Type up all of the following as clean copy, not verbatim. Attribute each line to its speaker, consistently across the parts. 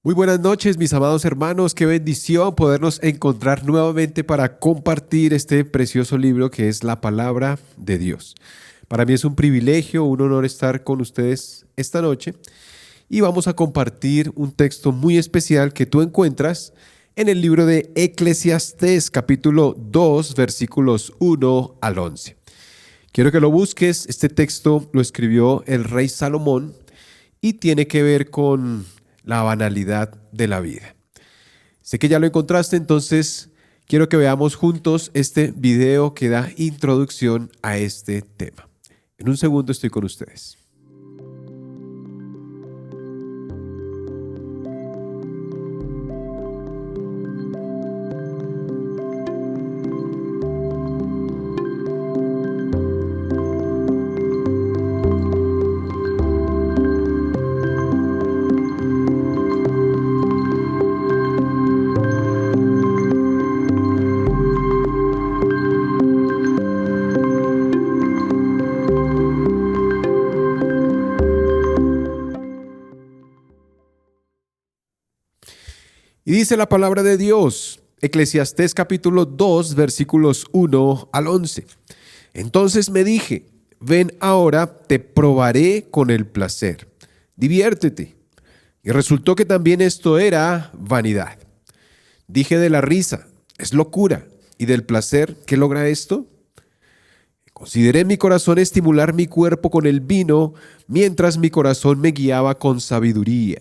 Speaker 1: Muy buenas noches, mis amados hermanos. Qué bendición podernos encontrar nuevamente para compartir este precioso libro que es la palabra de Dios. Para mí es un privilegio, un honor estar con ustedes esta noche y vamos a compartir un texto muy especial que tú encuentras en el libro de Eclesiastés, capítulo 2, versículos 1 al 11. Quiero que lo busques. Este texto lo escribió el rey Salomón y tiene que ver con la banalidad de la vida. Sé que ya lo encontraste, entonces quiero que veamos juntos este video que da introducción a este tema. En un segundo estoy con ustedes. Y dice la palabra de Dios, Eclesiastés capítulo 2, versículos 1 al 11. Entonces me dije, ven ahora, te probaré con el placer, diviértete. Y resultó que también esto era vanidad. Dije de la risa, es locura, y del placer, ¿qué logra esto? Consideré en mi corazón estimular mi cuerpo con el vino, mientras mi corazón me guiaba con sabiduría,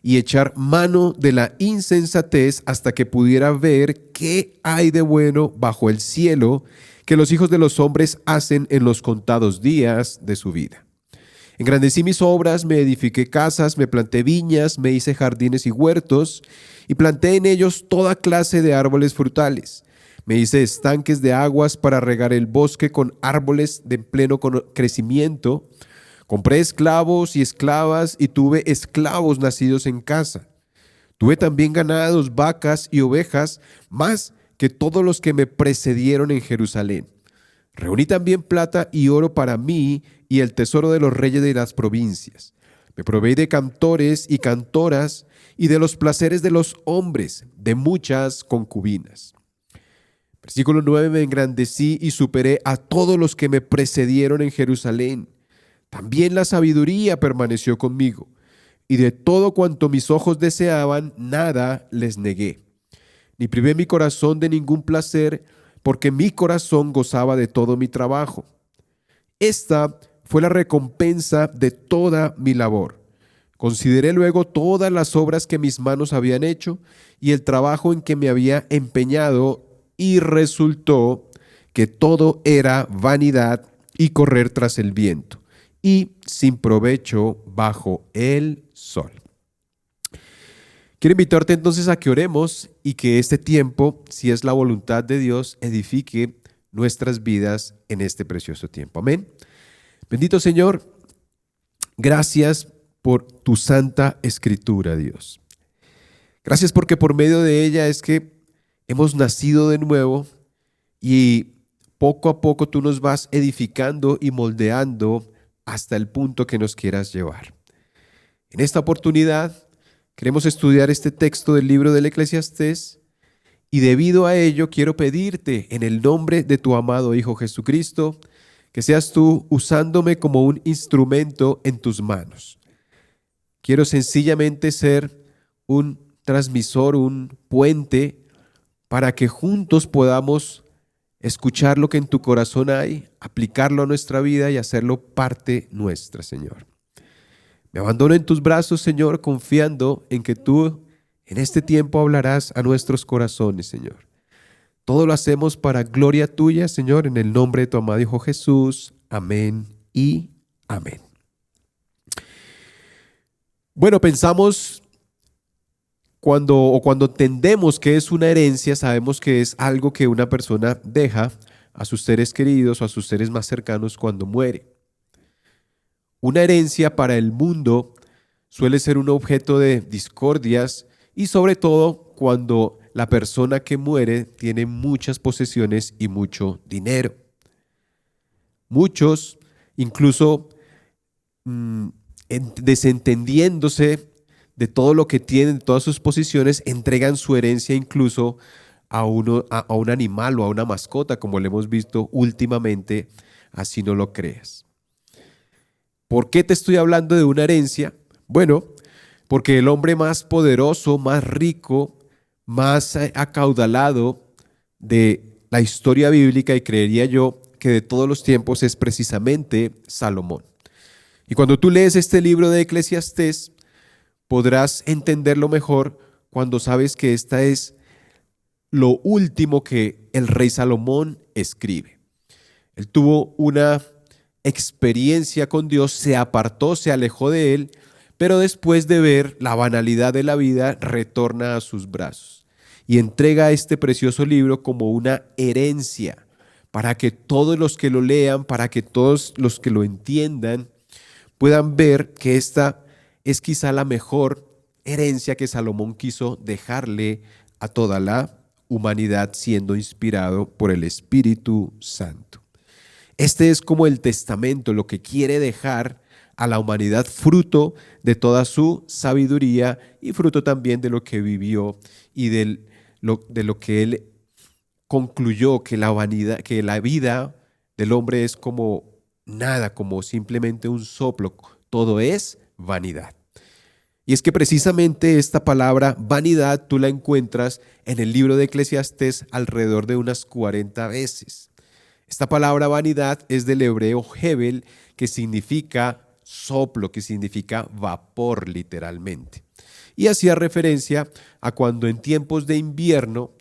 Speaker 1: y echar mano de la insensatez hasta que pudiera ver qué hay de bueno bajo el cielo que los hijos de los hombres hacen en los contados días de su vida. Engrandecí mis obras, me edifiqué casas, me planté viñas, me hice jardines y huertos, y planté en ellos toda clase de árboles frutales. Me hice estanques de aguas para regar el bosque con árboles de pleno crecimiento. Compré esclavos y esclavas y tuve esclavos nacidos en casa. Tuve también ganados, vacas y ovejas, más que todos los que me precedieron en Jerusalén. Reuní también plata y oro para mí y el tesoro de los reyes de las provincias. Me proveí de cantores y cantoras y de los placeres de los hombres, de muchas concubinas. Versículo 9, me engrandecí y superé a todos los que me precedieron en Jerusalén. También la sabiduría permaneció conmigo, y de todo cuanto mis ojos deseaban, nada les negué. Ni privé mi corazón de ningún placer, porque mi corazón gozaba de todo mi trabajo. Esta fue la recompensa de toda mi labor. Consideré luego todas las obras que mis manos habían hecho y el trabajo en que me había empeñado, y resultó que todo era vanidad y correr tras el viento, y sin provecho bajo el sol. Quiero invitarte entonces a que oremos y que este tiempo, si es la voluntad de Dios, edifique nuestras vidas en este precioso tiempo. Amén. Bendito Señor, gracias por tu santa escritura, Dios. Gracias porque por medio de ella es que hemos nacido de nuevo y poco a poco tú nos vas edificando y moldeando hasta el punto que nos quieras llevar. En esta oportunidad queremos estudiar este texto del libro del Eclesiastés y debido a ello quiero pedirte en el nombre de tu amado Hijo Jesucristo que seas tú usándome como un instrumento en tus manos. Quiero sencillamente ser un transmisor, un puente para que juntos podamos escuchar lo que en tu corazón hay, aplicarlo a nuestra vida y hacerlo parte nuestra, Señor. Me abandono en tus brazos, Señor, confiando en que tú en este tiempo hablarás a nuestros corazones, Señor. Todo lo hacemos para gloria tuya, Señor, en el nombre de tu amado Hijo Jesús. Amén y amén. Bueno, pensamos cuando entendemos que es una herencia, sabemos que es algo que una persona deja a sus seres queridos o a sus seres más cercanos cuando muere. Una herencia para el mundo suele ser un objeto de discordias y sobre todo cuando la persona que muere tiene muchas posesiones y mucho dinero. Muchos, incluso desentendiéndose de todo lo que tienen, de todas sus posiciones, entregan su herencia incluso a un animal o a una mascota, como lo hemos visto últimamente, así no lo creas. ¿Por qué te estoy hablando de una herencia? Bueno, porque el hombre más poderoso, más rico, más acaudalado de la historia bíblica, y creería yo que de todos los tiempos, es precisamente Salomón. Y cuando tú lees este libro de Eclesiastés, podrás entenderlo mejor cuando sabes que esta es lo último que el rey Salomón escribe. Él tuvo una experiencia con Dios, se apartó, se alejó de él, pero después de ver la banalidad de la vida, retorna a sus brazos y entrega este precioso libro como una herencia para que todos los que lo lean, para que todos los que lo entiendan, puedan ver que esta es quizá la mejor herencia que Salomón quiso dejarle a toda la humanidad, siendo inspirado por el Espíritu Santo. Este es como el testamento, lo que quiere dejar a la humanidad, fruto de toda su sabiduría y fruto también de lo que vivió y de lo que él concluyó, que que la vida del hombre es como nada, como simplemente un soplo, todo es vanidad. Y es que precisamente esta palabra vanidad tú la encuentras en el libro de Eclesiastés alrededor de unas 40 veces. Esta palabra vanidad es del hebreo hebel, que significa soplo, que significa vapor literalmente. Y hacía referencia a cuando en tiempos de invierno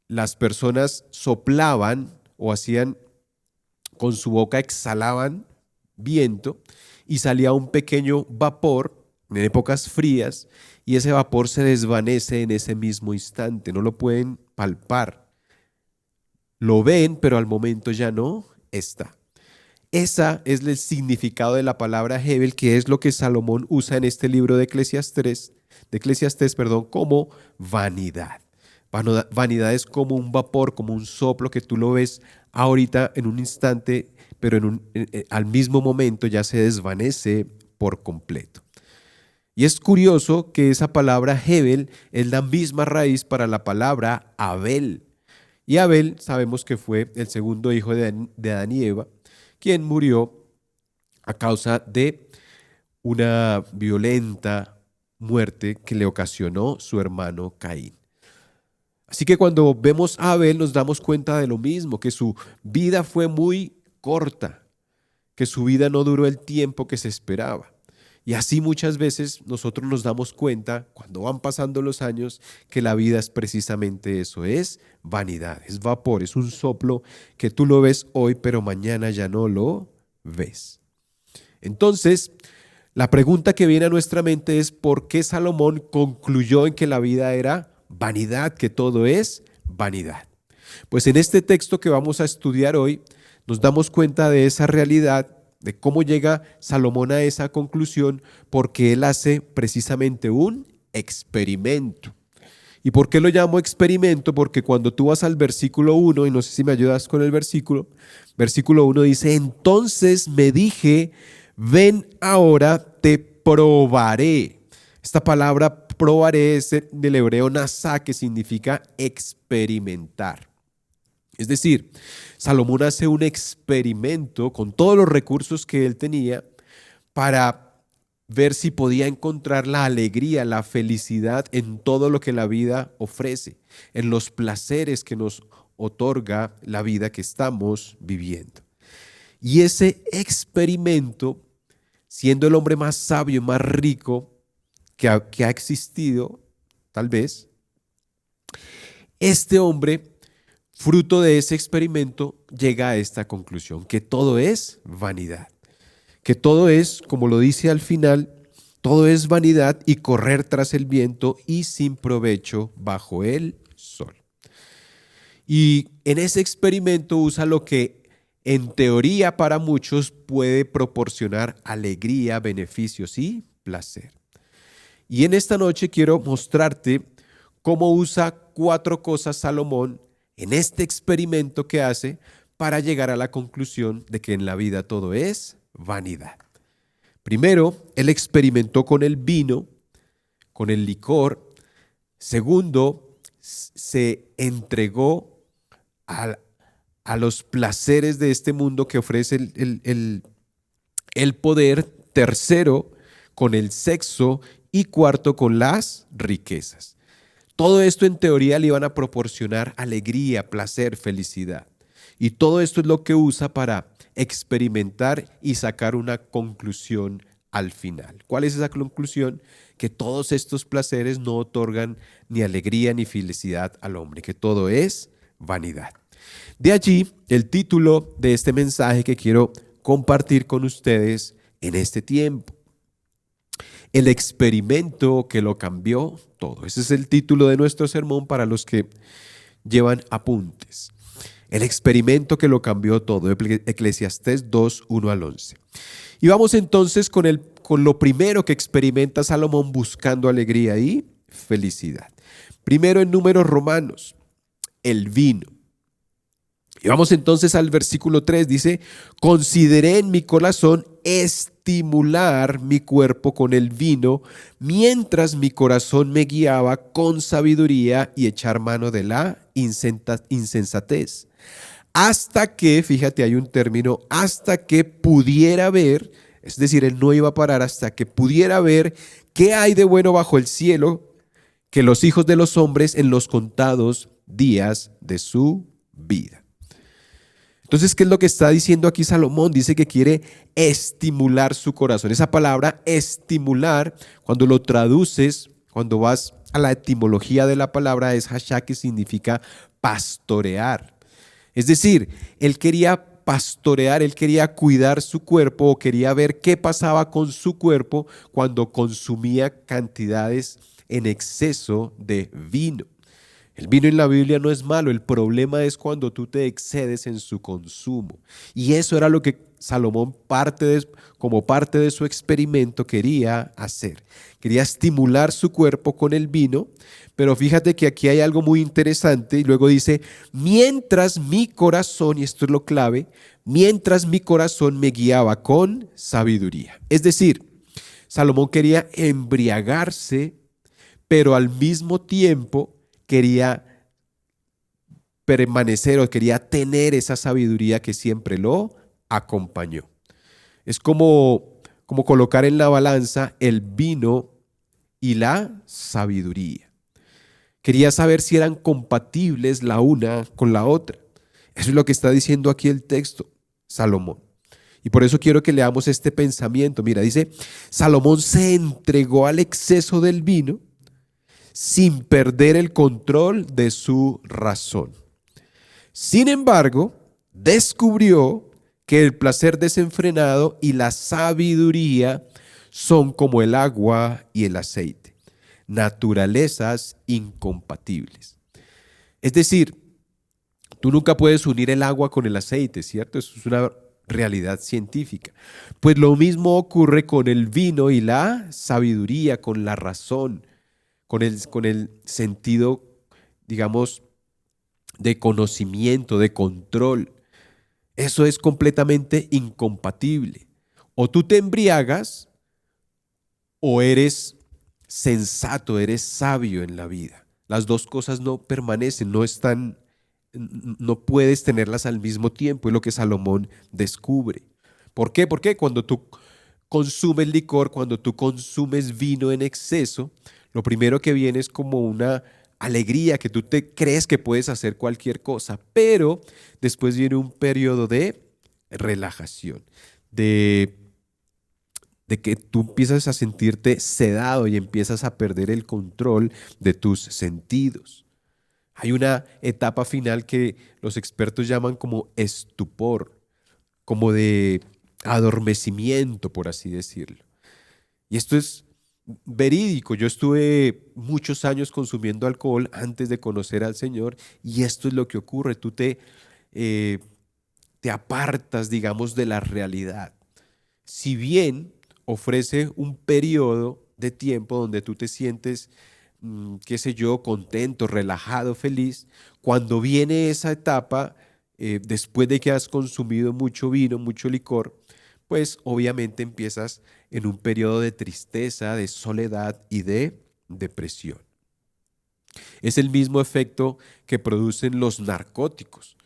Speaker 1: las personas soplaban o hacían con su boca, exhalaban viento y salía un pequeño vapor en épocas frías, y ese vapor se desvanece en ese mismo instante, no lo pueden palpar. Lo ven, pero al momento ya no está. Ese es el significado de la palabra hebel, que es lo que Salomón usa en este libro de Eclesiastés, como vanidad. Vanidad es como un vapor, como un soplo que tú lo ves ahorita en un instante, pero al mismo momento ya se desvanece por completo. Y es curioso que esa palabra hebel es la misma raíz para la palabra Abel. Y Abel sabemos que fue el segundo hijo de Adán y Eva, quien murió a causa de una violenta muerte que le ocasionó su hermano Caín. Así que cuando vemos a Abel nos damos cuenta de lo mismo, que su vida fue muy corta, que su vida no duró el tiempo que se esperaba. Y así muchas veces nosotros nos damos cuenta, cuando van pasando los años, que la vida es precisamente eso, es vanidad, es vapor, es un soplo que tú lo ves hoy, pero mañana ya no lo ves. Entonces, la pregunta que viene a nuestra mente es: ¿por qué Salomón concluyó en que la vida era vanidad, que todo es vanidad? Pues en este texto que vamos a estudiar hoy, nos damos cuenta de esa realidad, de cómo llega Salomón a esa conclusión, porque él hace precisamente un experimento. ¿Y por qué lo llamo experimento? Porque cuando tú vas al versículo 1, y no sé si me ayudas con el versículo 1 dice: entonces me dije, ven ahora, te probaré. Esta palabra probaré es del hebreo nasá, que significa experimentar. Es decir, Salomón hace un experimento con todos los recursos que él tenía para ver si podía encontrar la alegría, la felicidad en todo lo que la vida ofrece, en los placeres que nos otorga la vida que estamos viviendo. Y ese experimento, siendo el hombre más sabio y más rico que ha existido, tal vez, este hombre, fruto de ese experimento, llega a esta conclusión, que todo es vanidad, que todo es, como lo dice al final, todo es vanidad y correr tras el viento y sin provecho bajo el sol. Y en ese experimento usa lo que en teoría para muchos puede proporcionar alegría, beneficios y placer. Y en esta noche quiero mostrarte cómo usa 4 cosas Salomón en este experimento que hace para llegar a la conclusión de que en la vida todo es vanidad. Primero, él experimentó con el vino, con el licor. Segundo, se entregó a, a los placeres de este mundo que ofrece el poder. Tercero, con el sexo. Y cuarto, con las riquezas. Todo esto en teoría le iban a proporcionar alegría, placer, felicidad. Y todo esto es lo que usa para experimentar y sacar una conclusión al final. ¿Cuál es esa conclusión? Que todos estos placeres no otorgan ni alegría ni felicidad al hombre, que todo es vanidad. De allí el título de este mensaje que quiero compartir con ustedes en este tiempo. El experimento que lo cambió todo. Ese es el título de nuestro sermón para los que llevan apuntes. El experimento que lo cambió todo. Eclesiastés 2, 1 al 11. Y vamos entonces con lo primero que experimenta Salomón buscando alegría y felicidad. Primero en Números Romanos, el vino. Y vamos entonces al versículo 3, dice: consideré en mi corazón estimular mi cuerpo con el vino, mientras mi corazón me guiaba con sabiduría y echar mano de la insensatez. Hasta que, fíjate, hay un término, hasta que pudiera ver, es decir, él no iba a parar hasta que pudiera ver qué hay de bueno bajo el cielo, que los hijos de los hombres en los contados días de su vida. Entonces, ¿qué es lo que está diciendo aquí Salomón? Dice que quiere estimular su corazón. Esa palabra estimular, cuando lo traduces, cuando vas a la etimología de la palabra, es hashá, que significa pastorear. Es decir, él quería pastorear, él quería cuidar su cuerpo, o quería ver qué pasaba con su cuerpo cuando consumía cantidades en exceso de vino. El vino en la Biblia no es malo, el problema es cuando tú te excedes en su consumo. Y eso era lo que Salomón, como parte de su experimento, quería hacer. Quería estimular su cuerpo con el vino, pero fíjate que aquí hay algo muy interesante y luego dice: mientras mi corazón, y esto es lo clave, mientras mi corazón me guiaba con sabiduría. Es decir, Salomón quería embriagarse, pero al mismo tiempo quería permanecer o quería tener esa sabiduría que siempre lo acompañó. Es como colocar en la balanza el vino y la sabiduría. Quería saber si eran compatibles la una con la otra. Eso es lo que está diciendo aquí el texto, Salomón. Y por eso quiero que leamos este pensamiento. Mira, dice: Salomón se entregó al exceso del vino sin perder el control de su razón. Sin embargo, descubrió que el placer desenfrenado y la sabiduría son como el agua y el aceite, naturalezas incompatibles. Es decir, tú nunca puedes unir el agua con el aceite, ¿cierto? Eso es una realidad científica. Pues lo mismo ocurre con el vino y la sabiduría, con la razón, con el sentido, digamos, de conocimiento, de control. Eso es completamente incompatible. O tú te embriagas o eres sensato, eres sabio en la vida. Las dos cosas no permanecen, no puedes tenerlas al mismo tiempo. Es lo que Salomón descubre. ¿Por qué? Porque cuando tú consumes licor, cuando tú consumes vino en exceso, lo primero que viene es como una alegría, que tú te crees que puedes hacer cualquier cosa, pero después viene un periodo de relajación, de que tú empiezas a sentirte sedado y empiezas a perder el control de tus sentidos. Hay una etapa final que los expertos llaman como estupor, como de adormecimiento, por así decirlo. Y esto es verídico. Yo estuve muchos años consumiendo alcohol antes de conocer al Señor, y esto es lo que ocurre. Tú te apartas, digamos, de la realidad. Si bien ofrece un periodo de tiempo donde tú te sientes, qué sé yo, contento, relajado, feliz, cuando viene esa etapa, después de que has consumido mucho vino, mucho licor, pues obviamente empiezas en un periodo de tristeza, de soledad y de depresión. Es el mismo efecto que producen los narcóticos.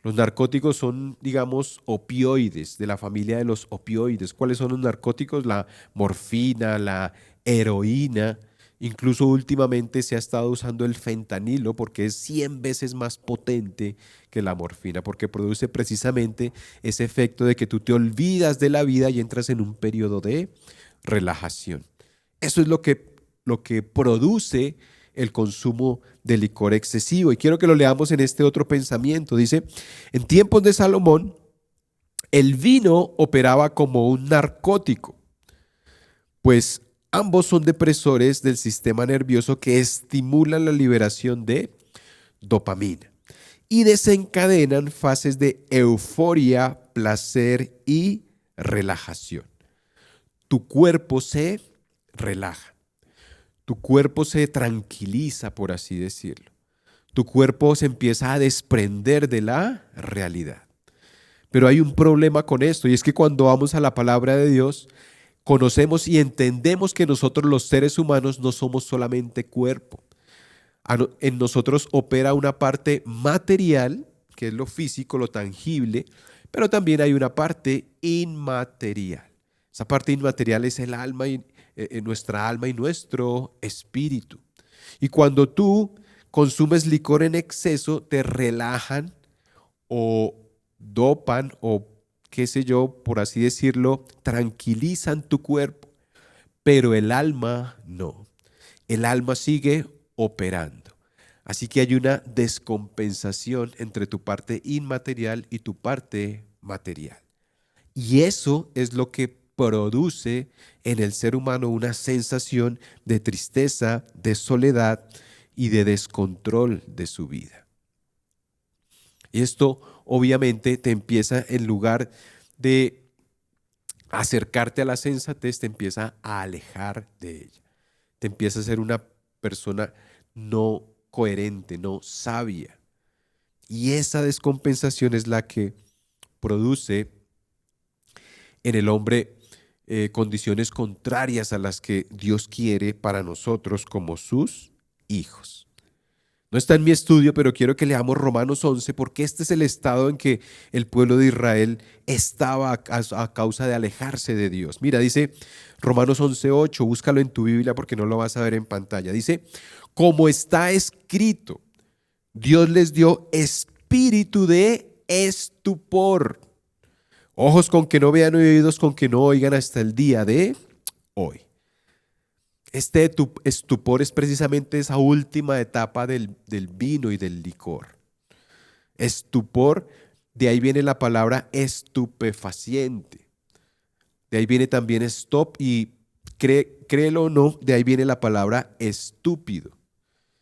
Speaker 1: Los narcóticos son, digamos, opioides, de la familia de los opioides. ¿Cuáles son los narcóticos? La morfina, la heroína. Incluso últimamente se ha estado usando el fentanilo porque es 100 veces más potente que la morfina, porque produce precisamente ese efecto de que tú te olvidas de la vida y entras en un periodo de relajación. Eso es lo que produce el consumo de licor excesivo. Y quiero que lo leamos en este otro pensamiento. Dice, en tiempos de Salomón, el vino operaba como un narcótico, pues ambos son depresores del sistema nervioso que estimulan la liberación de dopamina y desencadenan fases de euforia, placer y relajación. Tu cuerpo se relaja. Tu cuerpo se tranquiliza, por así decirlo. Tu cuerpo se empieza a desprender de la realidad. Pero hay un problema con esto, y es que cuando vamos a la palabra de Dios, conocemos y entendemos que nosotros los seres humanos no somos solamente cuerpo. En nosotros opera una parte material, que es lo físico, lo tangible, pero también hay una parte inmaterial. Esa parte inmaterial es el alma y nuestra alma y nuestro espíritu. Y cuando tú consumes licor en exceso, te relajan o dopan o qué sé yo, por así decirlo, tranquilizan tu cuerpo, pero el alma no. El alma sigue operando. Así que hay una descompensación entre tu parte inmaterial y tu parte material. Y eso es lo que produce en el ser humano una sensación de tristeza, de soledad y de descontrol de su vida. Y esto obviamente te empieza, en lugar de acercarte a la sensatez, te empieza a alejar de ella. Te empieza a ser una persona no coherente, no sabia. Y esa descompensación es la que produce en el hombre condiciones contrarias a las que Dios quiere para nosotros como sus hijos. No está en mi estudio, pero quiero que leamos Romanos 11 porque este es el estado en que el pueblo de Israel estaba a causa de alejarse de Dios. Mira, dice Romanos 11:8, búscalo en tu Biblia porque no lo vas a ver en pantalla. Dice, como está escrito, Dios les dio espíritu de estupor, ojos con que no vean y oídos con que no oigan hasta el día de hoy. Este estupor es precisamente esa última etapa del vino y del licor. Estupor, de ahí viene la palabra estupefaciente. De ahí viene también stop y créelo o no, de ahí viene la palabra estúpido,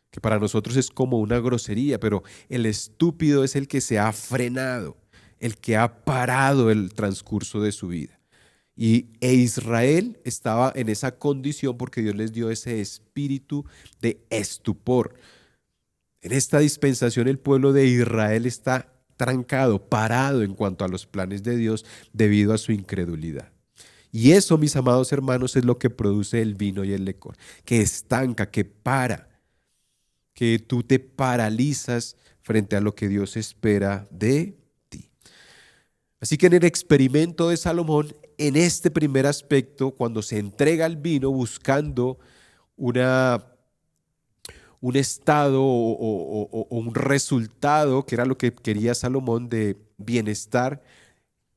Speaker 1: que para nosotros es como una grosería, pero el estúpido es el que se ha frenado, el que ha parado el transcurso de su vida. E Israel estaba en esa condición porque Dios les dio ese espíritu de estupor. En esta dispensación el pueblo de Israel está trancado, parado en cuanto a los planes de Dios debido a su incredulidad. Y eso, mis amados hermanos, es lo que produce el vino y el licor, que estanca, que para, que tú te paralizas frente a lo que Dios espera de ti. Así que en el experimento de Salomón, en este primer aspecto, cuando se entrega el vino buscando un estado o un resultado, que era lo que quería Salomón de bienestar,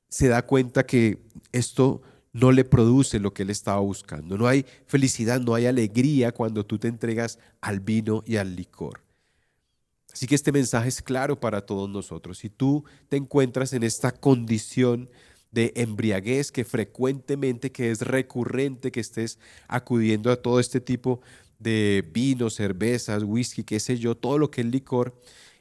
Speaker 1: se da cuenta que esto no le produce lo que él estaba buscando. No hay felicidad, no hay alegría cuando tú te entregas al vino y al licor. Así que este mensaje es claro para todos nosotros. Si tú te encuentras en esta condición de embriaguez que frecuentemente, que es recurrente, que estés acudiendo a todo este tipo de vinos, cervezas, whisky, qué sé yo, todo lo que es licor,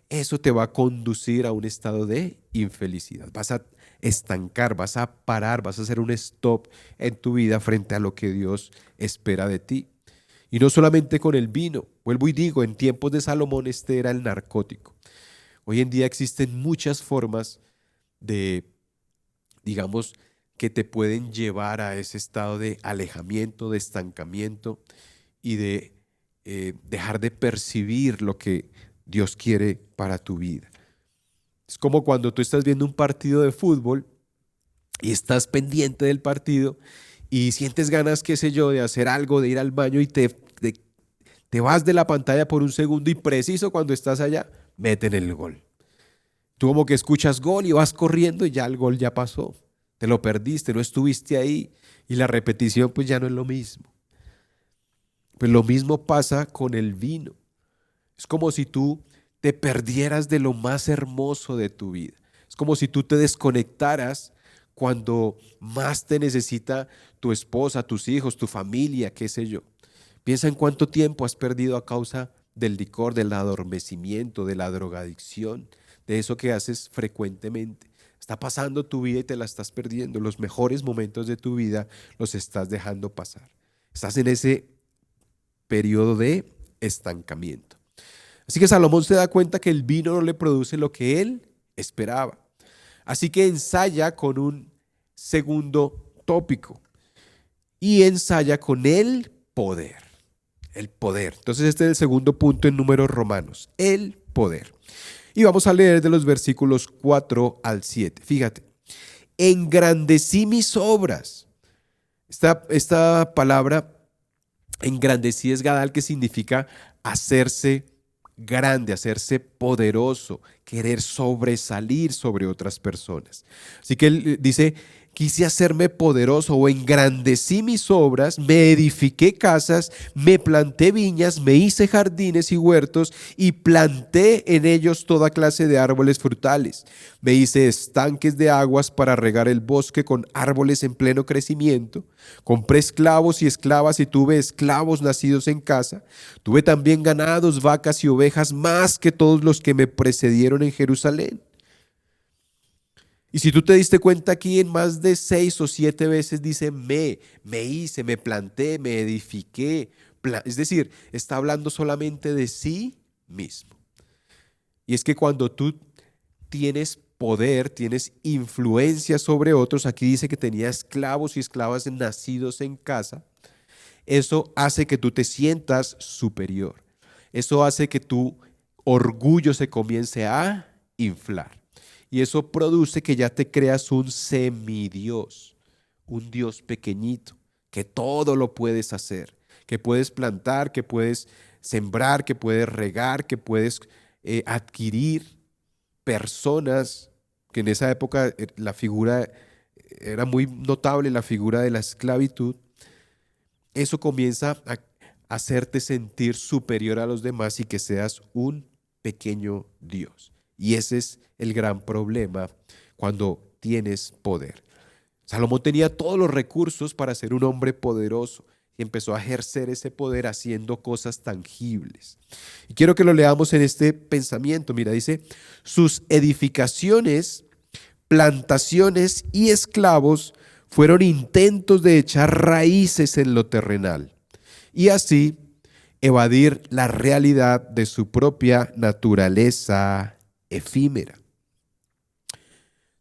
Speaker 1: eso te va a conducir a un estado de infelicidad. Vas a estancar, vas a parar, vas a hacer un stop en tu vida frente a lo que Dios espera de ti. Y no solamente con el vino, vuelvo y digo, en tiempos de Salomón este era el narcótico. Hoy en día existen muchas formas de, digamos, que te pueden llevar a ese estado de alejamiento, de estancamiento y de dejar de percibir lo que Dios quiere para tu vida. Es como cuando tú estás viendo un partido de fútbol y estás pendiente del partido y sientes ganas, qué sé yo, de hacer algo, de ir al baño y te vas de la pantalla por un segundo y preciso cuando estás allá, meten el gol. Tú como que escuchas gol y vas corriendo y ya el gol ya pasó. Te lo perdiste, no estuviste ahí y la repetición pues ya no es lo mismo. Pues lo mismo pasa con el vino. Es como si tú te perdieras de lo más hermoso de tu vida. Es como si tú te desconectaras cuando más te necesita tu esposa, tus hijos, tu familia, qué sé yo. Piensa en cuánto tiempo has perdido a causa del licor, del adormecimiento, de la drogadicción, de eso que haces frecuentemente. Está pasando tu vida y te la estás perdiendo. Los mejores momentos de tu vida los estás dejando pasar. Estás en ese periodo de estancamiento. Así que Salomón se da cuenta que el vino no le produce lo que él esperaba. Así que ensaya con un segundo tópico y ensaya con el poder. El poder. Entonces este es el segundo punto en Números Romanos, el poder. Y vamos a leer de los versículos 4 al 7. Fíjate, engrandecí mis obras. Esta palabra engrandecí es gadal, que significa hacerse grande, hacerse poderoso, querer sobresalir sobre otras personas. Así que él dice, quise hacerme poderoso o engrandecí mis obras, me edifiqué casas, me planté viñas, me hice jardines y huertos y planté en ellos toda clase de árboles frutales. Me hice estanques de aguas para regar el bosque con árboles en pleno crecimiento. Compré esclavos y esclavas y tuve esclavos nacidos en casa. Tuve también ganados, vacas y ovejas, más que todos los que me precedieron en Jerusalén. Y si tú te diste cuenta aquí, en más de 6 o 7 veces dice me hice, me planté, me edifiqué. Es decir, está hablando solamente de sí mismo. Y es que cuando tú tienes poder, tienes influencia sobre otros, aquí dice que tenía esclavos y esclavas nacidos en casa, eso hace que tú te sientas superior. Eso hace que tu orgullo se comience a inflar. Y eso produce que ya te creas un semidios, un Dios pequeñito, que todo lo puedes hacer, que puedes plantar, que puedes sembrar, que puedes regar, que puedes adquirir personas, que en esa época la figura era muy notable, la figura de la esclavitud. Eso comienza a hacerte sentir superior a los demás y que seas un pequeño Dios. Y ese es el gran problema cuando tienes poder. Salomón tenía todos los recursos para ser un hombre poderoso y empezó a ejercer ese poder haciendo cosas tangibles. Y quiero que lo leamos en este pensamiento. Mira, dice, sus edificaciones, plantaciones y esclavos fueron intentos de echar raíces en lo terrenal y así evadir la realidad de su propia naturaleza efímera.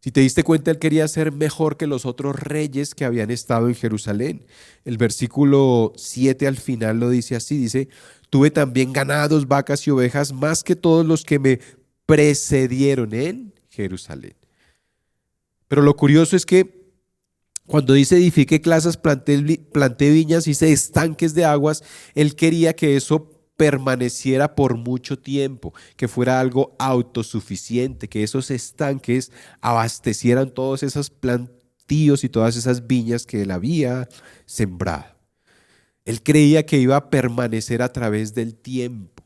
Speaker 1: Si te diste cuenta, él quería ser mejor que los otros reyes que habían estado en Jerusalén. El versículo 7 al final lo dice así, dice, tuve también ganados, vacas y ovejas, más que todos los que me precedieron en Jerusalén. Pero lo curioso es que cuando dice edifiqué casas, planté viñas, hice estanques de aguas, él quería que eso permaneciera por mucho tiempo, que fuera algo autosuficiente, que esos estanques abastecieran todos esos plantíos y todas esas viñas que él había sembrado. Él creía que iba a permanecer a través del tiempo,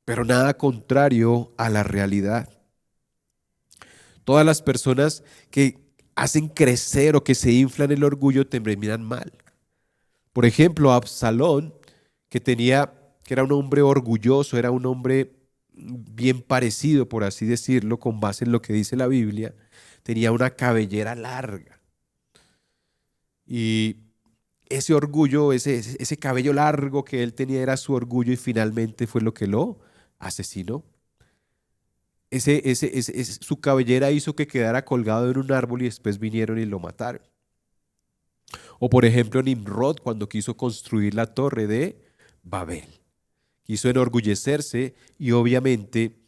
Speaker 1: pero nada contrario a la realidad. Todas las personas que hacen crecer o que se inflan el orgullo terminan mal. Por ejemplo, Absalón, que era un hombre orgulloso, era un hombre bien parecido, por así decirlo, con base en lo que dice la Biblia, tenía una cabellera larga. Y ese orgullo, ese cabello largo que él tenía era su orgullo y finalmente fue lo que lo asesinó. Su cabellera hizo que quedara colgado en un árbol y después vinieron y lo mataron. O por ejemplo Nimrod, cuando quiso construir la torre de Babel. Quiso enorgullecerse y obviamente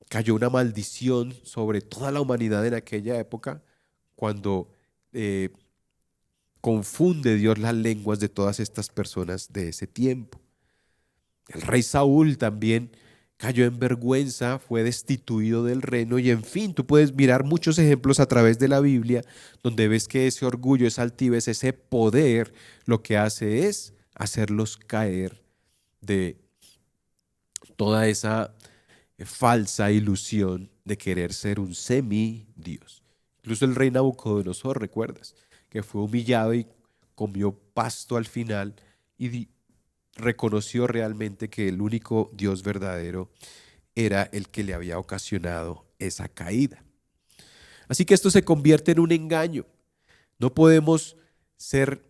Speaker 1: cayó una maldición sobre toda la humanidad en aquella época cuando eh, confunde Dios las lenguas de todas estas personas de ese tiempo. El rey Saúl también cayó en vergüenza, fue destituido del reino y en fin, tú puedes mirar muchos ejemplos a través de la Biblia donde ves que ese orgullo, esa altivez, ese poder, lo que hace es hacerlos caer de toda esa falsa ilusión de querer ser un semidios. Incluso el rey Nabucodonosor, recuerdas, que fue humillado y comió pasto al final y reconoció realmente que el único Dios verdadero era el que le había ocasionado esa caída. Así que esto se convierte en un engaño. No podemos ser,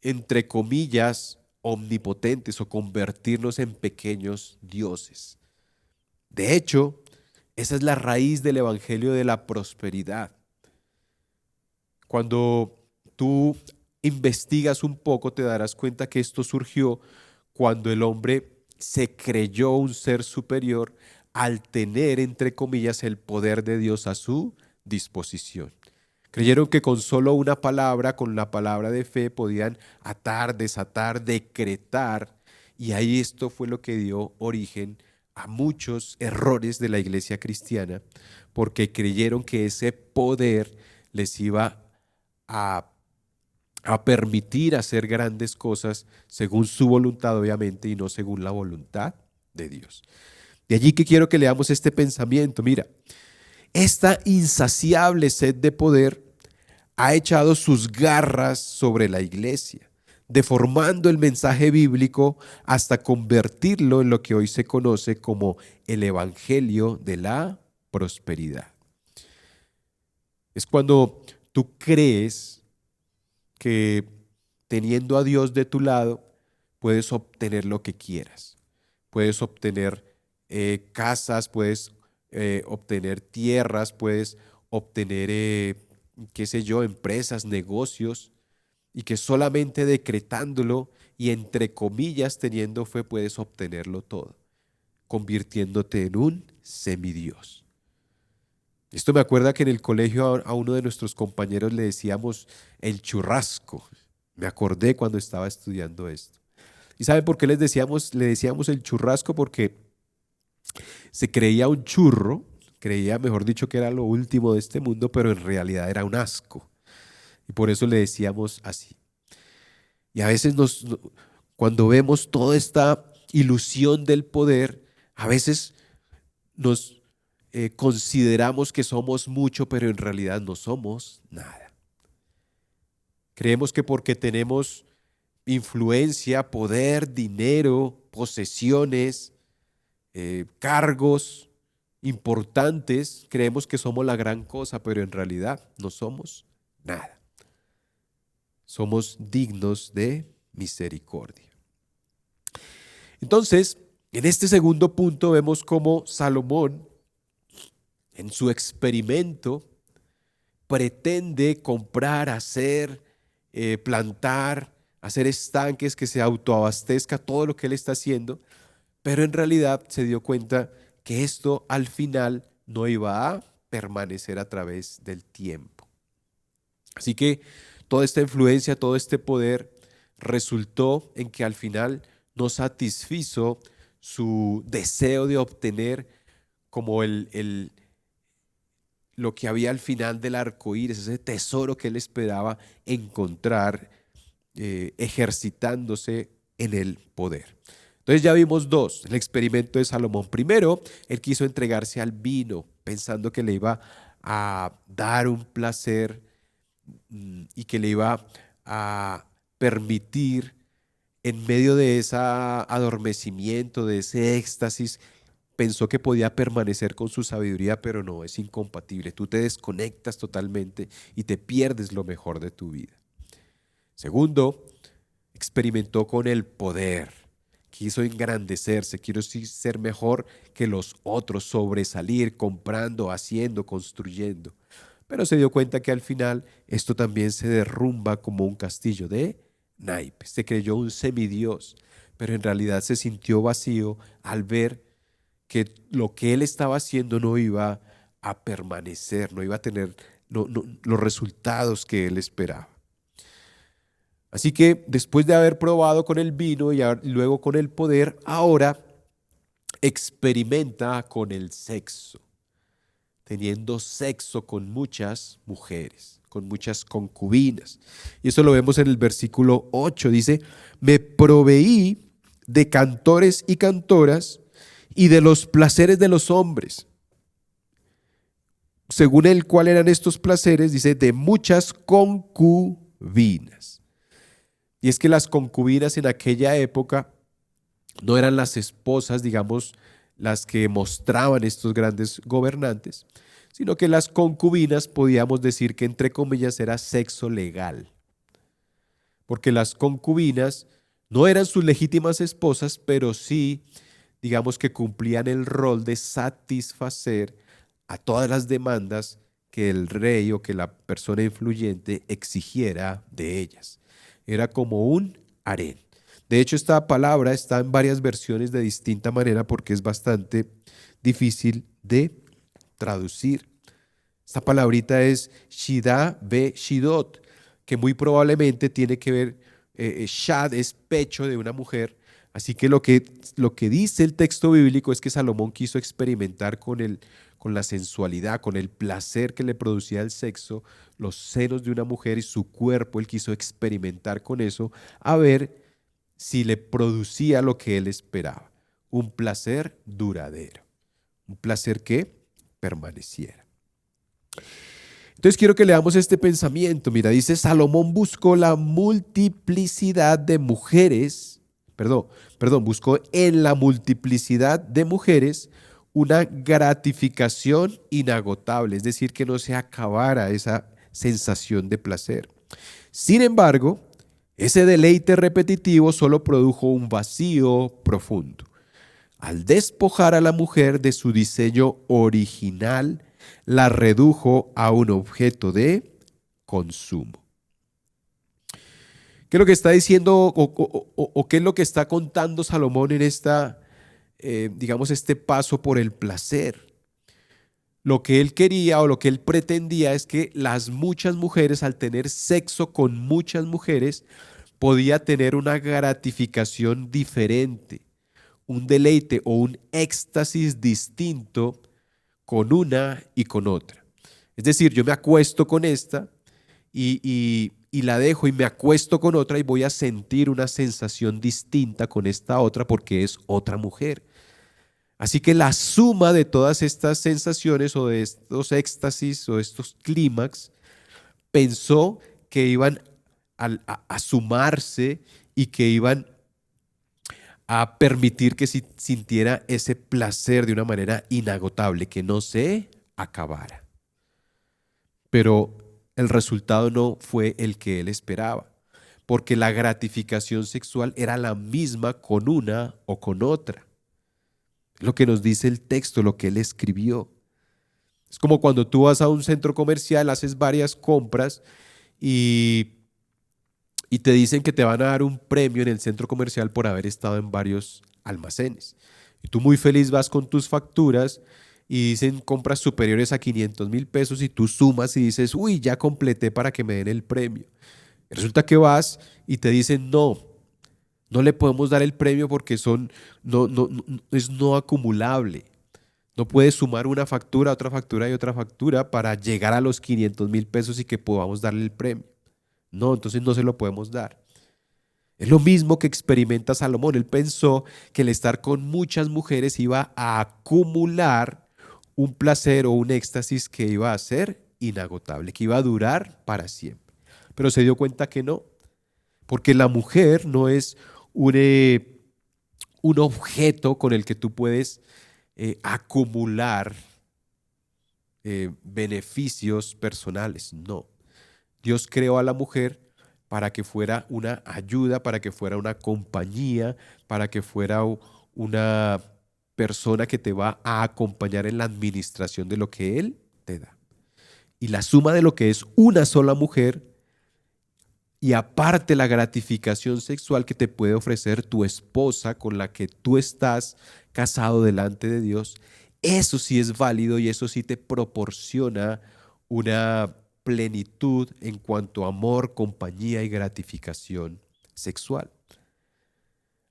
Speaker 1: entre comillas, omnipotentes o convertirnos en pequeños dioses. De hecho, esa es la raíz del evangelio de la prosperidad. Cuando tú investigas un poco, te darás cuenta que esto surgió cuando el hombre se creyó un ser superior al tener, entre comillas, el poder de Dios a su disposición. Creyeron que con solo una palabra, con la palabra de fe, podían atar, desatar, decretar, y ahí esto fue lo que dio origen a muchos errores de la iglesia cristiana, porque creyeron que ese poder les iba a permitir hacer grandes cosas según su voluntad, obviamente, y no según la voluntad de Dios. De allí que quiero que leamos este pensamiento. Mira, esta insaciable sed de poder ha echado sus garras sobre la iglesia, deformando el mensaje bíblico hasta convertirlo en lo que hoy se conoce como el evangelio de la prosperidad. Es cuando tú crees que teniendo a Dios de tu lado puedes obtener lo que quieras. Puedes obtener casas, puedes obtener tierras, puedes obtener, qué sé yo, empresas, negocios, y que solamente decretándolo y entre comillas teniendo fe puedes obtenerlo todo, convirtiéndote en un semidios. Esto me acuerda que en el colegio a uno de nuestros compañeros le decíamos el churrasco. Me acordé cuando estaba estudiando esto. ¿Y saben por qué le decíamos el churrasco? Porque se creía un churro, creía, mejor dicho, que era lo último de este mundo, pero en realidad era un asco. Y por eso le decíamos así. Y a veces cuando vemos toda esta ilusión del poder, a veces nos consideramos que somos mucho, pero en realidad no somos nada. Creemos que porque tenemos influencia, poder, dinero, posesiones, cargos importantes, creemos que somos la gran cosa, pero en realidad no somos nada. Somos dignos de misericordia. Entonces, en este segundo punto vemos cómo Salomón, en su experimento, pretende comprar, hacer, plantar, hacer estanques que se autoabastezca todo lo que él está haciendo, pero en realidad se dio cuenta que esto al final no iba a permanecer a través del tiempo. Así que toda esta influencia, todo este poder resultó en que al final no satisfizo su deseo de obtener como lo que había al final del arco iris, ese tesoro que él esperaba encontrar ejercitándose en el poder. Entonces ya vimos dos, el experimento de Salomón. Primero, él quiso entregarse al vino, pensando que le iba a dar un placer y que le iba a permitir, en medio de ese adormecimiento, de ese éxtasis, pensó que podía permanecer con su sabiduría, pero no, es incompatible. Tú te desconectas totalmente y te pierdes lo mejor de tu vida. Segundo, experimentó con el poder. Quiso engrandecerse, quiso ser mejor que los otros, sobresalir, comprando, haciendo, construyendo. Pero se dio cuenta que al final esto también se derrumba como un castillo de naipes, se creyó un semidios, pero en realidad se sintió vacío al ver que lo que él estaba haciendo no iba a permanecer, no iba a tener los resultados que él esperaba. Así que después de haber probado con el vino y luego con el poder, ahora experimenta con el sexo, teniendo sexo con muchas mujeres, con muchas concubinas. Y eso lo vemos en el versículo 8. Dice, me proveí de cantores y cantoras y de los placeres de los hombres. Según él, ¿cuáles eran estos placeres? Dice, de muchas concubinas. Y es que las concubinas en aquella época no eran las esposas, digamos, las que mostraban estos grandes gobernantes, sino que las concubinas podíamos decir que entre comillas era sexo legal, porque las concubinas no eran sus legítimas esposas, pero sí, digamos que cumplían el rol de satisfacer a todas las demandas que el rey o que la persona influyente exigiera de ellas. Era como un harén. De hecho, esta palabra está en varias versiones de distinta manera porque es bastante difícil de traducir. Esta palabrita es Shida be Shidot, que muy probablemente tiene que ver, Shad es pecho de una mujer. Así que lo que dice el texto bíblico es que Salomón quiso experimentar con la sensualidad, con el placer que le producía el sexo, los senos de una mujer y su cuerpo. Él quiso experimentar con eso, a ver si le producía lo que él esperaba, un placer duradero, un placer que permaneciera. Entonces quiero que leamos este pensamiento. Mira, dice, Salomón buscó la multiplicidad de mujeres, buscó en la multiplicidad de mujeres una gratificación inagotable, es decir, que no se acabara esa sensación de placer. Sin embargo, ese deleite repetitivo solo produjo un vacío profundo. Al despojar a la mujer de su diseño original, la redujo a un objeto de consumo. ¿Qué es lo que está diciendo o qué es lo que está contando Salomón en este paso por el placer? Lo que él quería o lo que él pretendía es que las muchas mujeres, al tener sexo con muchas mujeres, podía tener una gratificación diferente, un deleite o un éxtasis distinto con una y con otra. Es decir, yo me acuesto con esta y la dejo y me acuesto con otra y voy a sentir una sensación distinta con esta otra porque es otra mujer. Así que la suma de todas estas sensaciones o de estos éxtasis o estos clímax pensó que iban a sumarse y que iban a permitir que sintiera ese placer de una manera inagotable, que no se acabara. Pero el resultado no fue el que él esperaba, porque la gratificación sexual era la misma con una o con otra. Lo que nos dice el texto, lo que él escribió. Es como cuando tú vas a un centro comercial, haces varias compras y te dicen que te van a dar un premio en el centro comercial por haber estado en varios almacenes. Y tú muy feliz vas con tus facturas y dicen compras superiores a 500,000 pesos y tú sumas y dices, uy, ya completé para que me den el premio. Y resulta que vas y te dicen, no le podemos dar el premio porque es no acumulable. No puedes sumar una factura, otra factura y otra factura para llegar a los 500,000 pesos y que podamos darle el premio. No, entonces no se lo podemos dar. Es lo mismo que experimenta Salomón. Él pensó que el estar con muchas mujeres iba a acumular un placer o un éxtasis que iba a ser inagotable, que iba a durar para siempre. Pero se dio cuenta que no, porque la mujer no es un objeto con el que tú puedes acumular beneficios personales. No. Dios creó a la mujer para que fuera una ayuda, para que fuera una compañía, para que fuera una persona que te va a acompañar en la administración de lo que Él te da. Y la suma de lo que es una sola mujer y aparte la gratificación sexual que te puede ofrecer tu esposa con la que tú estás casado delante de Dios, eso sí es válido y eso sí te proporciona una plenitud en cuanto a amor, compañía y gratificación sexual.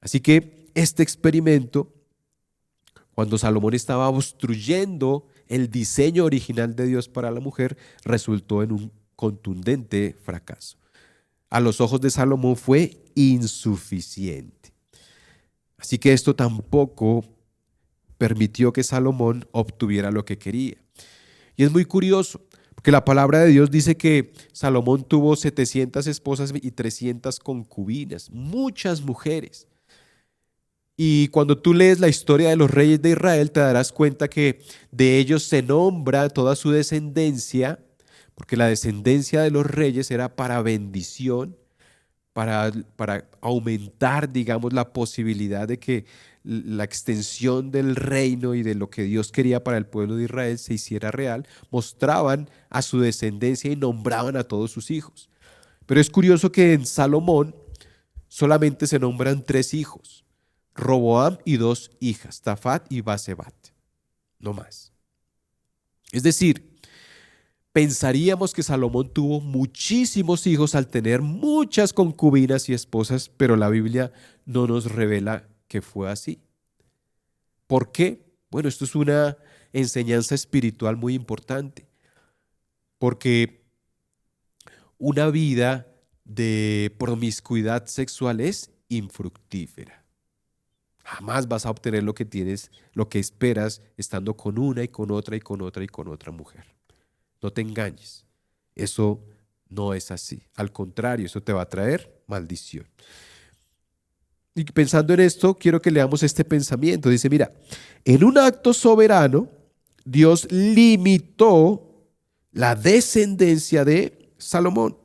Speaker 1: Así que este experimento, cuando Salomón estaba obstruyendo el diseño original de Dios para la mujer, resultó en un contundente fracaso. A los ojos de Salomón fue insuficiente. Así que esto tampoco permitió que Salomón obtuviera lo que quería. Y es muy curioso, porque la palabra de Dios dice que Salomón tuvo 700 esposas y 300 concubinas, muchas mujeres. Y cuando tú lees la historia de los reyes de Israel, te darás cuenta que de ellos se nombra toda su descendencia, porque la descendencia de los reyes era para bendición, para aumentar, digamos, la posibilidad de que la extensión del reino y de lo que Dios quería para el pueblo de Israel se hiciera real. Mostraban a su descendencia y nombraban a todos sus hijos. Pero es curioso que en Salomón solamente se nombran 3 hijos: Roboam y 2 hijas, Tafat y Basebat, no más. Es decir, pensaríamos que Salomón tuvo muchísimos hijos al tener muchas concubinas y esposas, pero la Biblia no nos revela que fue así. ¿Por qué? Bueno, esto es una enseñanza espiritual muy importante, porque una vida de promiscuidad sexual es infructífera. Jamás vas a obtener lo que tienes, lo que esperas, estando con una y con otra y con otra y con otra mujer. No te engañes. Eso no es así. Al contrario, eso te va a traer maldición. Y pensando en esto, quiero que leamos este pensamiento. Dice, mira, en un acto soberano, Dios limitó la descendencia de Salomón,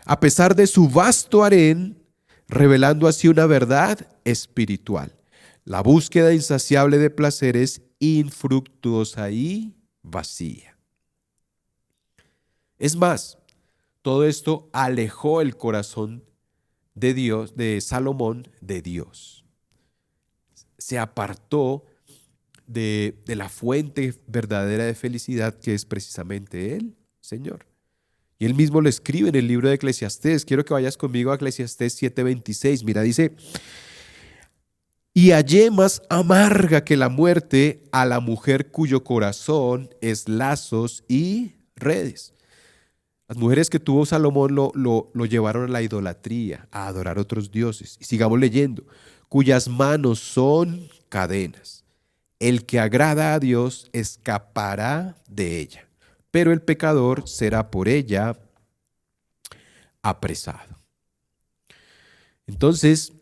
Speaker 1: a pesar de su vasto harén, revelando así una verdad espiritual. La búsqueda insaciable de placeres infructuosa y vacía. Es más, todo esto alejó el corazón de Dios, de Salomón, de Dios. Se apartó de la fuente verdadera de felicidad, que es precisamente Él, Señor. Y Él mismo lo escribe en el libro de Eclesiastés. Quiero que vayas conmigo a Eclesiastés 7:26. Mira, dice: y hallé más amarga que la muerte a la mujer cuyo corazón es lazos y redes. Las mujeres que tuvo Salomón lo llevaron a la idolatría, a adorar otros dioses. Y sigamos leyendo: cuyas manos son cadenas. El que agrada a Dios escapará de ella, pero el pecador será por ella apresado. Entonces,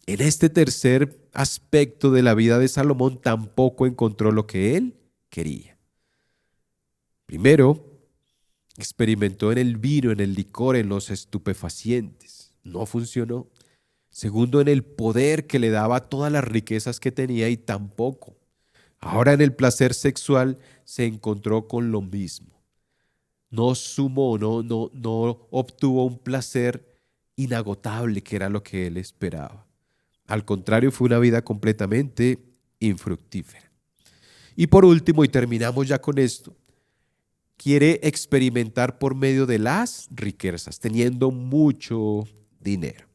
Speaker 1: en este tercer aspecto de la vida de Salomón tampoco encontró lo que él quería. Primero, experimentó en el vino, en el licor, en los estupefacientes. No funcionó. Segundo, en el poder que le daba todas las riquezas que tenía, y tampoco. Ahora en el placer sexual se encontró con lo mismo. No sumó, no obtuvo un placer inagotable que era lo que él esperaba. Al contrario, fue una vida completamente infructífera. Y por último, y terminamos ya con esto, quiere experimentar por medio de las riquezas, teniendo mucho dinero.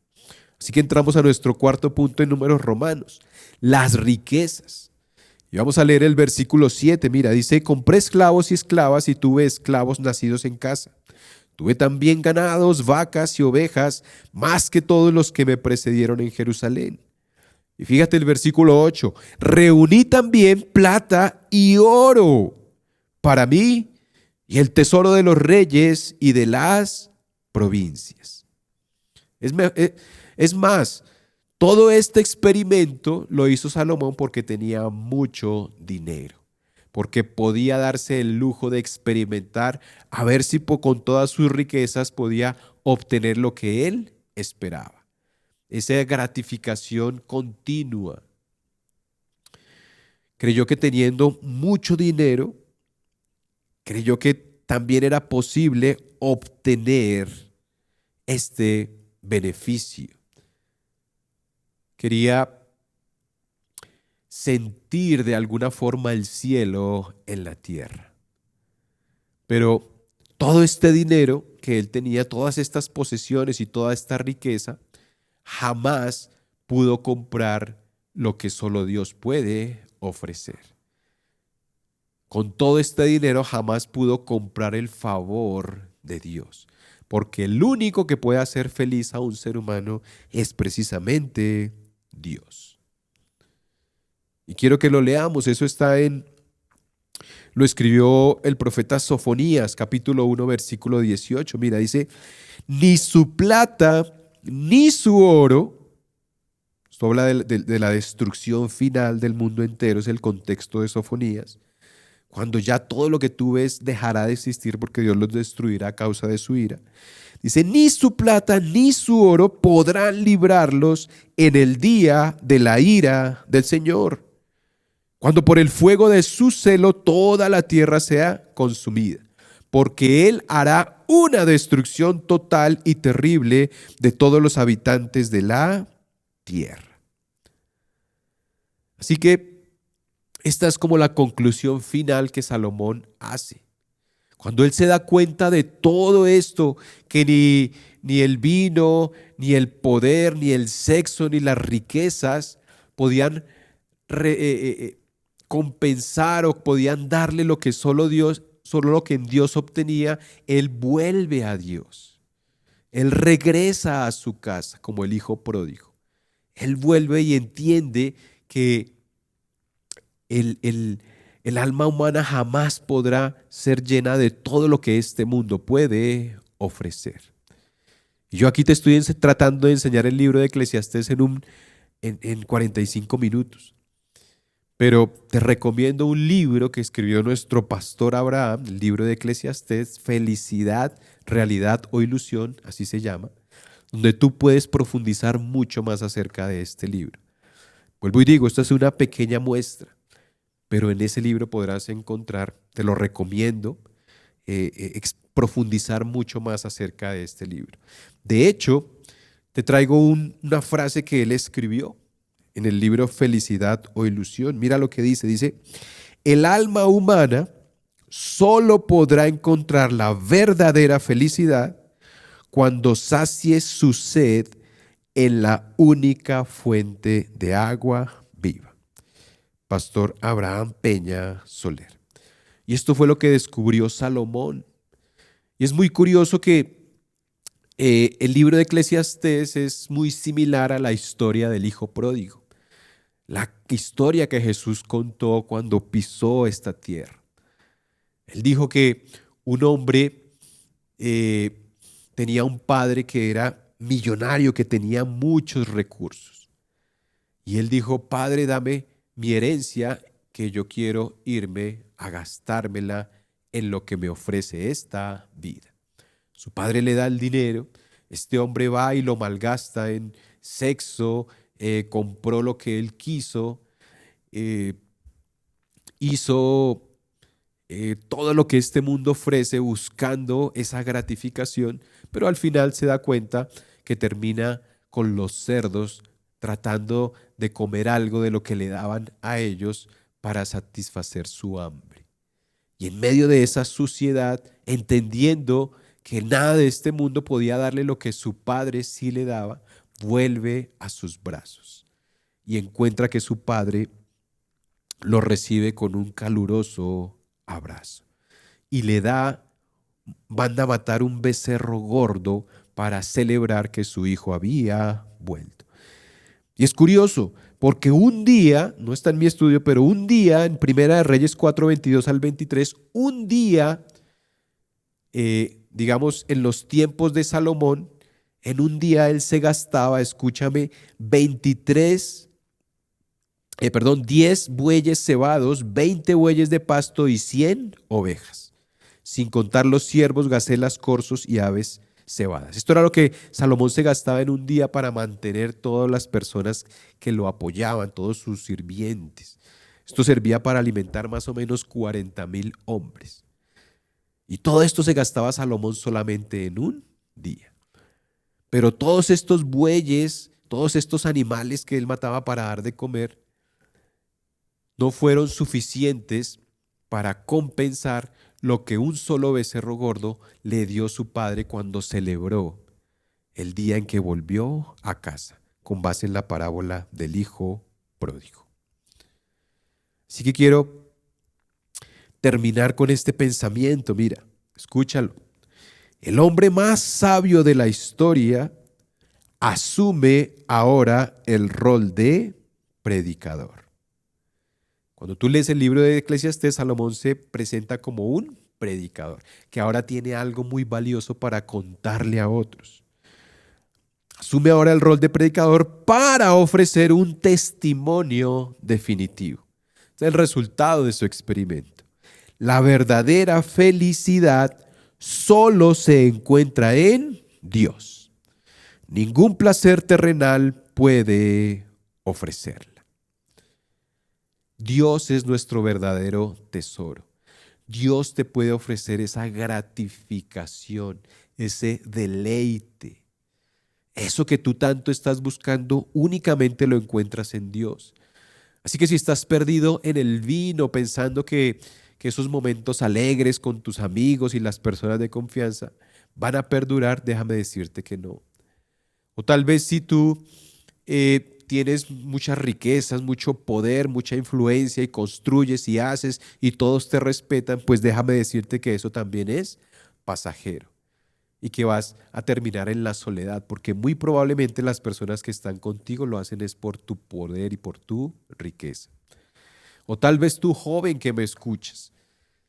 Speaker 1: Así que entramos a nuestro cuarto punto en Números Romanos, las riquezas. Y vamos a leer el versículo 7. Mira, dice: compré esclavos y esclavas y tuve esclavos nacidos en casa. Tuve también ganados, vacas y ovejas, más que todos los que me precedieron en Jerusalén. Y fíjate el versículo 8. Reuní también plata y oro para mí y el tesoro de los reyes y de las provincias. Es más, todo este experimento lo hizo Salomón porque tenía mucho dinero, porque podía darse el lujo de experimentar, a ver si con todas sus riquezas podía obtener lo que él esperaba. Esa gratificación continua. Creyó que teniendo mucho dinero, creyó que también era posible obtener este beneficio. Quería sentir de alguna forma el cielo en la tierra. Pero todo este dinero que él tenía, todas estas posesiones y toda esta riqueza, jamás pudo comprar lo que solo Dios puede ofrecer. Con todo este dinero jamás pudo comprar el favor de Dios, porque el único que puede hacer feliz a un ser humano es precisamente Dios. Y quiero que lo leamos, eso lo escribió el profeta Sofonías, capítulo 1, versículo 18. Mira, dice, ni su plata ni su oro, esto habla de la destrucción final del mundo entero, es el contexto de Sofonías, cuando ya todo lo que tú ves dejará de existir porque Dios los destruirá a causa de su ira. Dice, ni su plata ni su oro podrán librarlos en el día de la ira del Señor, cuando por el fuego de su celo toda la tierra sea consumida, porque Él hará una destrucción total y terrible de todos los habitantes de la tierra. Así que esta es como la conclusión final que Salomón hace. Cuando él se da cuenta de todo esto, que ni el vino, ni el poder, ni el sexo, ni las riquezas podían compensar o podían darle lo que solo lo que en Dios obtenía, él vuelve a Dios. Él regresa a su casa como el hijo pródigo. Él vuelve y entiende que el alma humana jamás podrá ser llena de todo lo que este mundo puede ofrecer. Y yo aquí te estoy tratando de enseñar el libro de Eclesiastés en 45 minutos. Pero te recomiendo un libro que escribió nuestro pastor Abraham, el libro de Eclesiastés, Felicidad, Realidad o Ilusión, así se llama, donde tú puedes profundizar mucho más acerca de este libro. Vuelvo y digo, esto es una pequeña muestra, pero en ese libro podrás encontrar, te lo recomiendo, profundizar mucho más acerca de este libro. De hecho, te traigo una frase que él escribió en el libro Felicidad o Ilusión. Mira lo que dice, el alma humana solo podrá encontrar la verdadera felicidad cuando sacie su sed en la única fuente de agua viva. Pastor Abraham Peña Soler. Y esto fue lo que descubrió Salomón. Y es muy curioso que el libro de Eclesiastés es muy similar a la historia del hijo pródigo, la historia que Jesús contó cuando pisó esta tierra. Él dijo que un hombre tenía un padre que era millonario, que tenía muchos recursos. Y él dijo, Padre, dame mi herencia, que yo quiero irme a gastármela en lo que me ofrece esta vida. Su padre le da el dinero, este hombre va y lo malgasta en sexo, compró lo que él quiso, hizo todo lo que este mundo ofrece buscando esa gratificación, pero al final se da cuenta que termina con los cerdos tratando de comer algo de lo que le daban a ellos para satisfacer su hambre. Y en medio de esa suciedad, entendiendo que nada de este mundo podía darle lo que su padre sí le daba, vuelve a sus brazos y encuentra que su padre lo recibe con un caluroso abrazo y manda a matar un becerro gordo para celebrar que su hijo había vuelto. Y es curioso, porque un día, no está en mi estudio, pero un día, en Primera de Reyes 4, 22 al 23, un día, digamos, en los tiempos de Salomón, en un día él se gastaba, escúchame, 10 bueyes cebados, 20 bueyes de pasto y 100 ovejas, sin contar los ciervos, gacelas, corzos y aves cebadas. Esto era lo que Salomón se gastaba en un día para mantener todas las personas que lo apoyaban, todos sus sirvientes. Esto servía para alimentar más o menos 40,000 hombres. Y todo esto se gastaba Salomón solamente en un día. Pero todos estos bueyes, todos estos animales que él mataba para dar de comer, no fueron suficientes para compensar lo que un solo becerro gordo le dio su padre cuando celebró el día en que volvió a casa, con base en la parábola del hijo pródigo. Así que quiero terminar con este pensamiento. Mira, escúchalo. El hombre más sabio de la historia asume ahora el rol de predicador. Cuando tú lees el libro de Eclesiastés, Salomón se presenta como un predicador, que ahora tiene algo muy valioso para contarle a otros. Asume ahora el rol de predicador para ofrecer un testimonio definitivo. Es el resultado de su experimento. La verdadera felicidad solo se encuentra en Dios. Ningún placer terrenal puede ofrecerla. Dios es nuestro verdadero tesoro. Dios te puede ofrecer esa gratificación, ese deleite. Eso que tú tanto estás buscando únicamente lo encuentras en Dios. Así que si estás perdido en el vino pensando que esos momentos alegres con tus amigos y las personas de confianza van a perdurar, déjame decirte que no. O tal vez si tú tienes muchas riquezas, mucho poder, mucha influencia y construyes y haces y todos te respetan, pues déjame decirte que eso también es pasajero y que vas a terminar en la soledad, porque muy probablemente las personas que están contigo lo hacen es por tu poder y por tu riqueza. O tal vez tú, joven que me escuchas,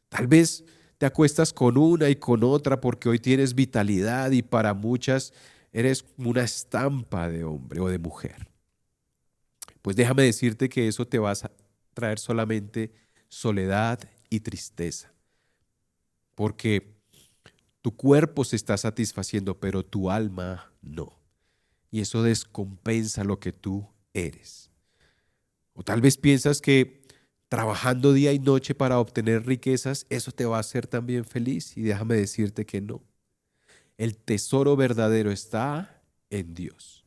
Speaker 1: tal vez te acuestas con una y con otra porque hoy tienes vitalidad y para muchas eres una estampa de hombre o de mujer. Pues déjame decirte que eso te va a traer solamente soledad y tristeza, porque tu cuerpo se está satisfaciendo, pero tu alma no. Y eso descompensa lo que tú eres. O tal vez piensas que trabajando día y noche para obtener riquezas, eso te va a hacer también feliz. Y déjame decirte que no. El tesoro verdadero está en Dios.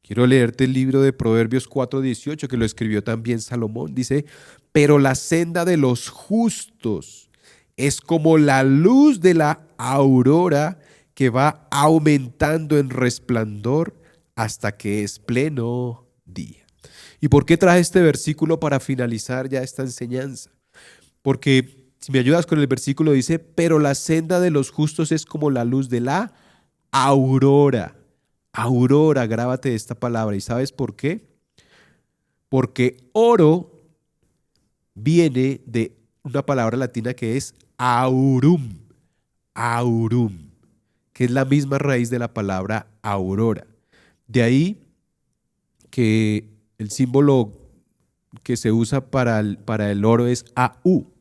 Speaker 1: Quiero leerte el libro de Proverbios 4:18, que lo escribió también Salomón. Dice, pero la senda de los justos es como la luz de la aurora que va aumentando en resplandor hasta que es pleno día. ¿Y por qué traje este versículo para finalizar ya esta enseñanza? Porque si me ayudas con el versículo dice, pero la senda de los justos es como la luz de la aurora. Aurora, grábate esta palabra. ¿Y sabes por qué? Porque oro viene de una palabra latina que es aurum. Aurum, que es la misma raíz de la palabra aurora. De ahí que el símbolo que se usa para el oro es AU.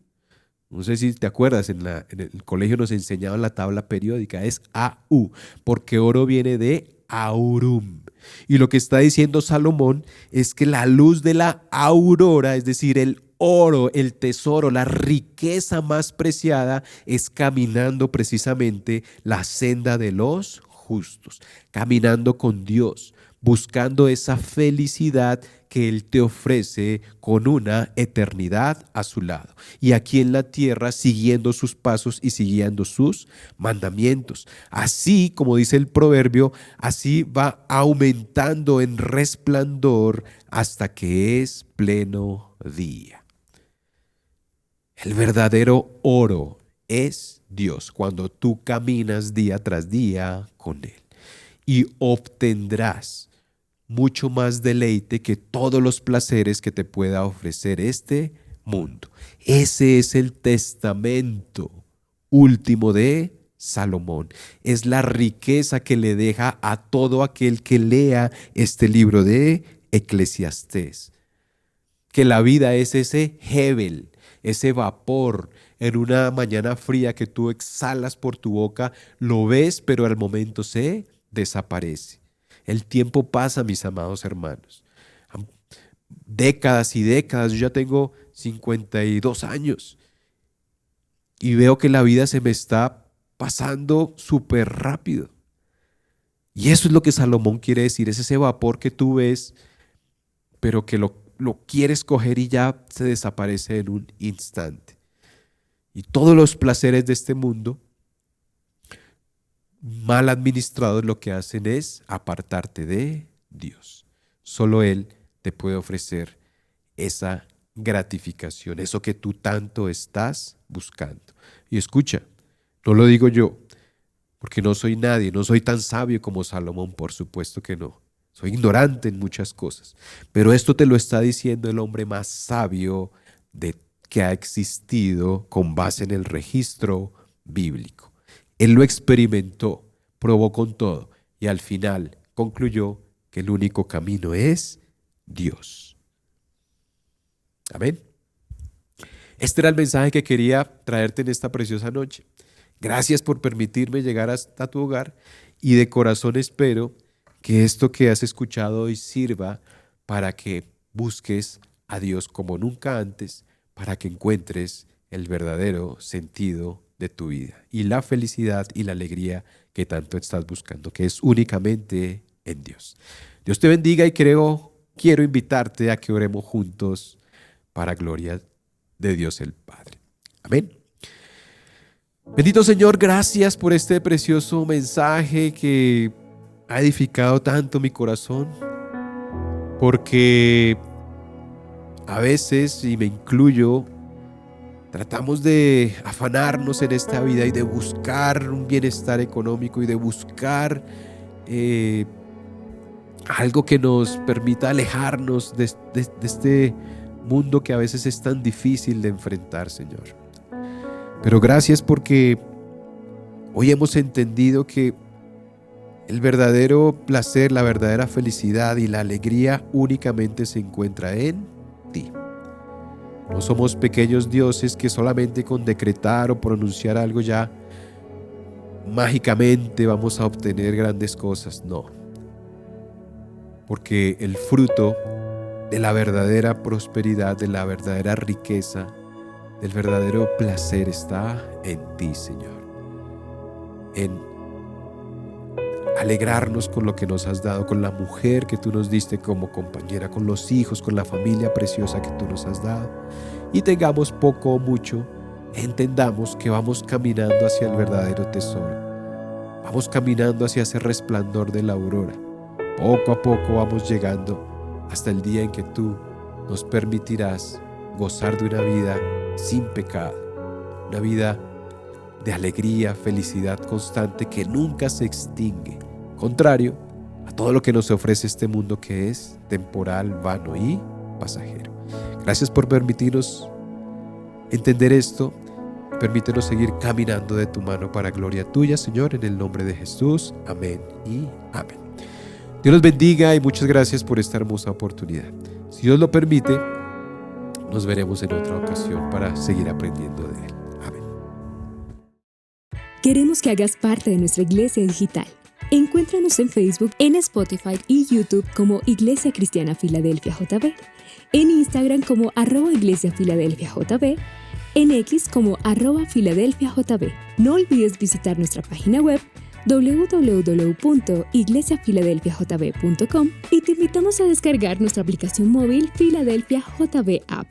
Speaker 1: No sé si te acuerdas, en el colegio nos enseñaban la tabla periódica, es AU, porque oro viene de aurum. Y lo que está diciendo Salomón es que la luz de la aurora, es decir, el oro, el tesoro, la riqueza más preciada, es caminando precisamente la senda de los justos, caminando con Dios, buscando esa felicidad que Él te ofrece con una eternidad a su lado. Y aquí en la tierra siguiendo sus pasos y siguiendo sus mandamientos. Así, como dice el proverbio, así va aumentando en resplandor hasta que es pleno día. El verdadero oro es Dios cuando tú caminas día tras día con Él. Y obtendrás mucho más deleite que todos los placeres que te pueda ofrecer este mundo. Ese es el testamento último de Salomón. Es la riqueza que le deja a todo aquel que lea este libro de Eclesiastés. Que la vida es ese Hebel, ese vapor en una mañana fría que tú exhalas por tu boca, lo ves, pero al momento se desaparece. El tiempo pasa, mis amados hermanos. Décadas y décadas, yo ya tengo 52 años y veo que la vida se me está pasando súper rápido. Y eso es lo que Salomón quiere decir, es ese vapor que tú ves, pero que lo quieres coger y ya se desaparece en un instante. Y todos los placeres de este mundo, mal administrados, lo que hacen es apartarte de Dios. Solo Él te puede ofrecer esa gratificación, eso que tú tanto estás buscando. Y escucha, no lo digo yo, porque no soy nadie, no soy tan sabio como Salomón, por supuesto que no. Soy ignorante en muchas cosas, pero esto te lo está diciendo el hombre más sabio que ha existido con base en el registro bíblico. Él lo experimentó, probó con todo y al final concluyó que el único camino es Dios. Amén. Este era el mensaje que quería traerte en esta preciosa noche. Gracias por permitirme llegar hasta tu hogar y de corazón espero que esto que has escuchado hoy sirva para que busques a Dios como nunca antes, para que encuentres el verdadero sentido de tu vida y la felicidad y la alegría que tanto estás buscando, que es únicamente en Dios. Dios te bendiga y quiero invitarte a que oremos juntos para gloria de Dios el Padre. Amén. Bendito Señor, gracias por este precioso mensaje que ha edificado tanto mi corazón, porque a veces, y me incluyo, tratamos de afanarnos en esta vida y de buscar un bienestar económico y de buscar algo que nos permita alejarnos de este mundo que a veces es tan difícil de enfrentar, Señor. Pero gracias porque hoy hemos entendido que el verdadero placer, la verdadera felicidad y la alegría únicamente se encuentra en ti. No somos pequeños dioses que solamente con decretar o pronunciar algo ya mágicamente vamos a obtener grandes cosas. No. Porque el fruto de la verdadera prosperidad, de la verdadera riqueza, del verdadero placer está en ti, Señor. En alegrarnos con lo que nos has dado, con la mujer que tú nos diste como compañera, con los hijos, con la familia preciosa que tú nos has dado. Y tengamos poco o mucho, entendamos que vamos caminando hacia el verdadero tesoro. Vamos caminando hacia ese resplandor de la aurora. Poco a poco vamos llegando hasta el día en que tú nos permitirás gozar de una vida sin pecado, una vida de alegría, felicidad constante que nunca se extingue, contrario a todo lo que nos ofrece este mundo que es temporal, vano y pasajero. Gracias por permitirnos entender esto. Permítenos seguir caminando de tu mano para gloria tuya, Señor, en el nombre de Jesús. Amén y amén. Dios los bendiga y muchas gracias por esta hermosa oportunidad. Si Dios lo permite, nos veremos en otra ocasión para seguir aprendiendo de Él. Amén.
Speaker 2: Queremos que hagas parte de nuestra iglesia digital. Encuéntranos en Facebook, en Spotify y YouTube como Iglesia Cristiana Filadelfia JB, en Instagram como @iglesiafiladelfiajb, en X como @filadelfiajb. No olvides visitar nuestra página web www.iglesiafiladelfiajb.com y te invitamos a descargar nuestra aplicación móvil Filadelfia JB App.